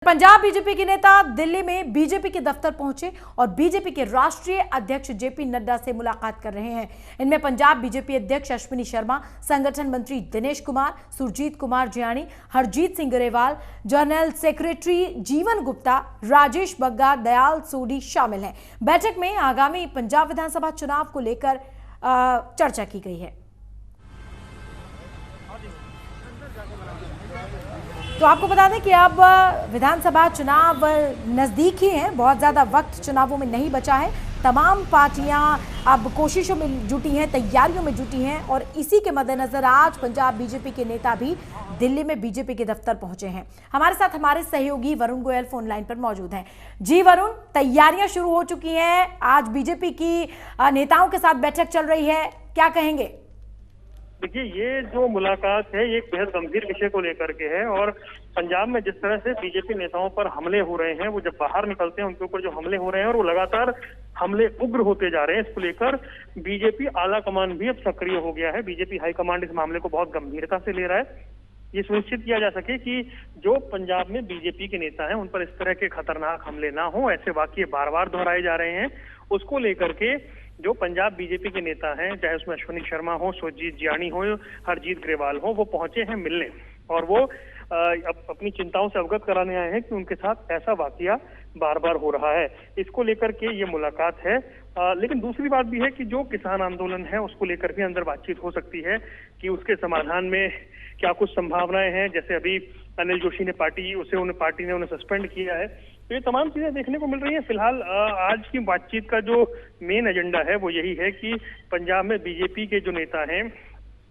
Punjab BJP के नेता दिल्ली में बीजेपी के दफ्तर पहुंचे और बीजेपी के राष्ट्रीय अध्यक्ष जेपी नड्डा से मुलाकात कर रहे हैं। इनमें पंजाब बीजेपी अध्यक्ष अश्विनी शर्मा, संगठन मंत्री दिनेश कुमार, सुरजीत कुमार जियानी, हरजीत सिंह ग्रेवाल, जनरल सेक्रेटरी जीवन गुप्ता, राजेश बग्गा, दयाल सोडी शामिल हैं। बैठक में आगामी पंजाब विधानसभा चुनाव को लेकर चर्चा की गई है। तो आपको बता दें कि अब विधानसभा चुनाव नजदीक ही हैं, बहुत ज़्यादा वक्त चुनावों में नहीं बचा है। तमाम पार्टियां अब कोशिशों में जुटी हैं, तैयारियों में जुटी हैं और इसी के मद्देनजर आज पंजाब बीजेपी के नेता भी दिल्ली में बीजेपी के दफ्तर पहुंचे हैं। हमारे साथ हमारे सहयोगी वरुण गोयल फोन लाइन पर मौजूद हैं। जी वरुण, तैयारियां शुरू हो चुकी हैं, आज बीजेपी की नेताओं के साथ बैठक चल रही है, क्या कहेंगे? देखिए, ये जो मुलाकात है ये एक बेहद गंभीर विषय को लेकर के है और पंजाब में जिस तरह से बीजेपी नेताओं पर हमले हो रहे हैं, वो जब बाहर निकलते हैं उनके ऊपर जो हमले हो रहे हैं और वो लगातार हमले उग्र होते जा रहे हैं, इसको लेकर बीजेपी आला कमान भी अब सक्रिय हो गया है। बीजेपी हाईकमांड इस मामले को बहुत गंभीरता से ले रहा है। ये सुनिश्चित किया जा सके कि जो पंजाब में बीजेपी के नेता हैं उन पर इस तरह के खतरनाक हमले ना हो, ऐसे वाकये बार बार दोहराए जा रहे हैं। उसको लेकर के जो पंजाब बीजेपी के नेता हैं, चाहे उसमें अश्विनी शर्मा हो, सुरजीत जियानी हो, हरजीत ग्रेवाल हो, वो पहुंचे हैं मिलने और वो अपनी चिंताओं से अवगत कराने आए हैं कि उनके साथ ऐसा वाकया बार बार हो रहा है। इसको लेकर के ये मुलाकात है। लेकिन दूसरी बात भी है कि जो किसान आंदोलन है उसको लेकर भी अंदर बातचीत हो सकती है कि उसके समाधान में क्या कुछ संभावनाएं हैं। जैसे अभी अनिल जोशी ने पार्टी ने उन्हें सस्पेंड किया है। तो ये तमाम चीजें देखने को मिल रही हैं। फिलहाल आज की बातचीत का जो मेन एजेंडा है वो यही है कि पंजाब में बीजेपी के जो नेता हैं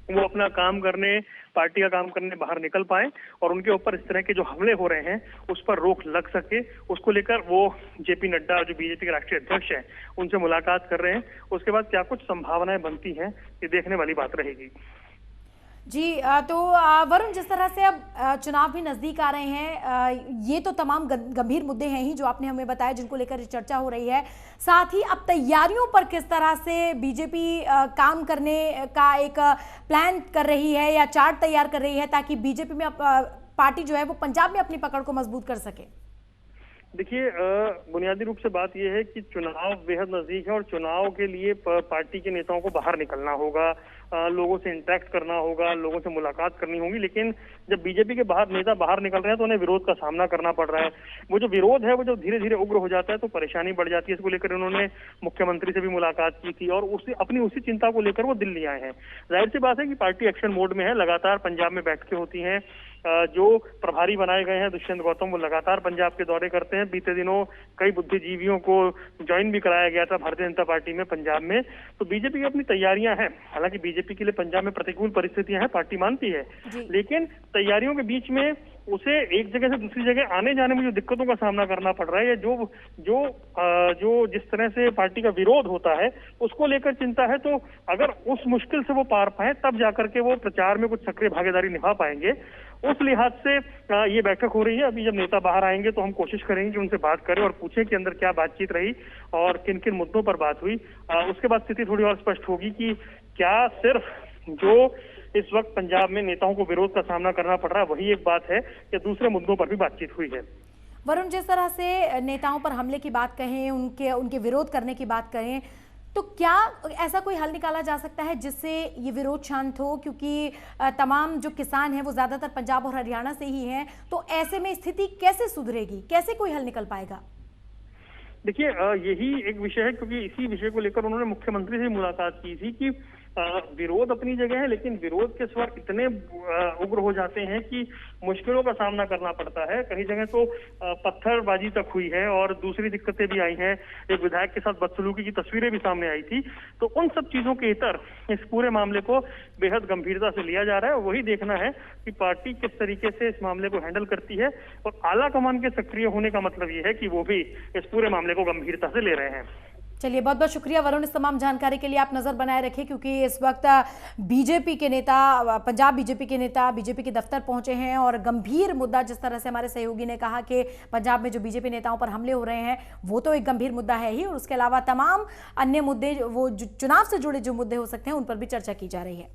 वो अपना काम करने, पार्टी का काम करने बाहर निकल पाए और उनके ऊपर इस तरह के जो हमले हो रहे हैं उस पर रोक लग सके। उसको लेकर वो जेपी नड्डा जो बीजेपी के राष्ट्रीय अध्यक्ष हैं उनसे मुलाकात कर रहे हैं। उसके बाद क्या कुछ संभावनाएं बनती हैं ये देखने वाली बात रहेगी। जी, तो वरुण, जिस तरह से अब चुनाव भी नजदीक आ रहे हैं, ये तो तमाम गंभीर मुद्दे हैं ही जो आपने हमें बताया, जिनको लेकर चर्चा हो रही है। साथ ही अब तैयारियों पर किस तरह से बीजेपी काम करने का एक प्लान कर रही है या चार्ट तैयार कर रही है ताकि बीजेपी में पार्टी जो है वो पंजाब में अपनी पकड़ को मजबूत कर सके? देखिए, बुनियादी रूप से बात यह है कि चुनाव बेहद नजदीक है और चुनाव के लिए पार्टी के नेताओं को बाहर निकलना होगा, लोगों से इंटरेक्ट करना होगा, लोगों से मुलाकात करनी होगी। लेकिन जब बीजेपी के नेता बाहर निकल रहे हैं तो उन्हें विरोध का सामना करना पड़ रहा है। वो जो विरोध है वो जब धीरे धीरे उग्र हो जाता है तो परेशानी बढ़ जाती है। इसको लेकर उन्होंने मुख्यमंत्री से भी मुलाकात की थी और अपनी उसी चिंता को लेकर वो दिल्ली आए हैं। जाहिर सी बात है कि पार्टी एक्शन मोड में है। लगातार पंजाब में बैठकें होती हैं। जो प्रभारी बनाए गए हैं दुष्यंत गौतम, वो लगातार पंजाब के दौरे करते हैं। बीते दिनों कई बुद्धिजीवियों को ज्वाइन भी कराया गया था भारतीय जनता पार्टी में पंजाब में। तो बीजेपी की अपनी तैयारियां हैं। हालांकि बीजेपी के लिए पंजाब में प्रतिकूल परिस्थितियां हैं, पार्टी मानती है, लेकिन तैयारियों के बीच में उसे एक जगह से दूसरी जगह आने जाने में जो दिक्कतों का सामना करना पड़ रहा है, जो जिस तरह से पार्टी का विरोध होता है उसको लेकर चिंता है। तो अगर उस मुश्किल से वो पार पाए तब जाकर के वो प्रचार में कुछ सक्रिय भागीदारी निभा पाएंगे। उस लिहाज से ये बैठक हो रही है। अभी जब नेता बाहर आएंगे तो हम कोशिश करेंगे कि उनसे बात करें और पूछें कि अंदर क्या बातचीत रही और किन किन मुद्दों पर बात हुई। उसके बाद स्थिति थोड़ी और स्पष्ट होगी कि क्या सिर्फ जो इस वक्त पंजाब में नेताओं को विरोध का सामना करना पड़ रहा है वही एक बात है या दूसरे मुद्दों पर भी बातचीत हुई है। वरुण, जिस तरह से नेताओं पर हमले की बात कहें, उनके विरोध करने की बात करें, तो क्या ऐसा कोई हल निकाला जा सकता है जिससे ये विरोध शांत हो? क्योंकि तमाम जो किसान हैं वो ज्यादातर पंजाब और हरियाणा से ही हैं, तो ऐसे में स्थिति कैसे सुधरेगी, कैसे कोई हल निकल पाएगा? देखिए, यही एक विषय है क्योंकि इसी विषय को लेकर उन्होंने मुख्यमंत्री से मुलाकात की थी कि विरोध अपनी जगह है लेकिन विरोध के स्वर इतने उग्र हो जाते हैं कि मुश्किलों का सामना करना पड़ता है। कई जगह तो पत्थरबाजी तक हुई है और दूसरी दिक्कतें भी आई हैं। एक विधायक के साथ बदसलूकी की तस्वीरें भी सामने आई थी। तो उन सब चीजों के इतर इस पूरे मामले को बेहद गंभीरता से लिया जा रहा है। वही देखना है कि पार्टी किस तरीके से इस मामले को हैंडल करती है और आला कमान के सक्रिय होने का मतलब ये है कि वो भी इस पूरे मामले को गंभीरता से ले रहे हैं। चलिए, बहुत बहुत शुक्रिया वरुण, इस तमाम जानकारी के लिए। आप नजर बनाए रखें क्योंकि इस वक्त बीजेपी के नेता, पंजाब बीजेपी के नेता बीजेपी के दफ्तर पहुंचे हैं और गंभीर मुद्दा, जिस तरह से हमारे सहयोगी ने कहा कि पंजाब में जो बीजेपी नेताओं पर हमले हो रहे हैं वो तो एक गंभीर मुद्दा है ही, और उसके अलावा तमाम अन्य मुद्दे, वो चुनाव से जुड़े जो मुद्दे हो सकते हैं उन पर भी चर्चा की जा रही है।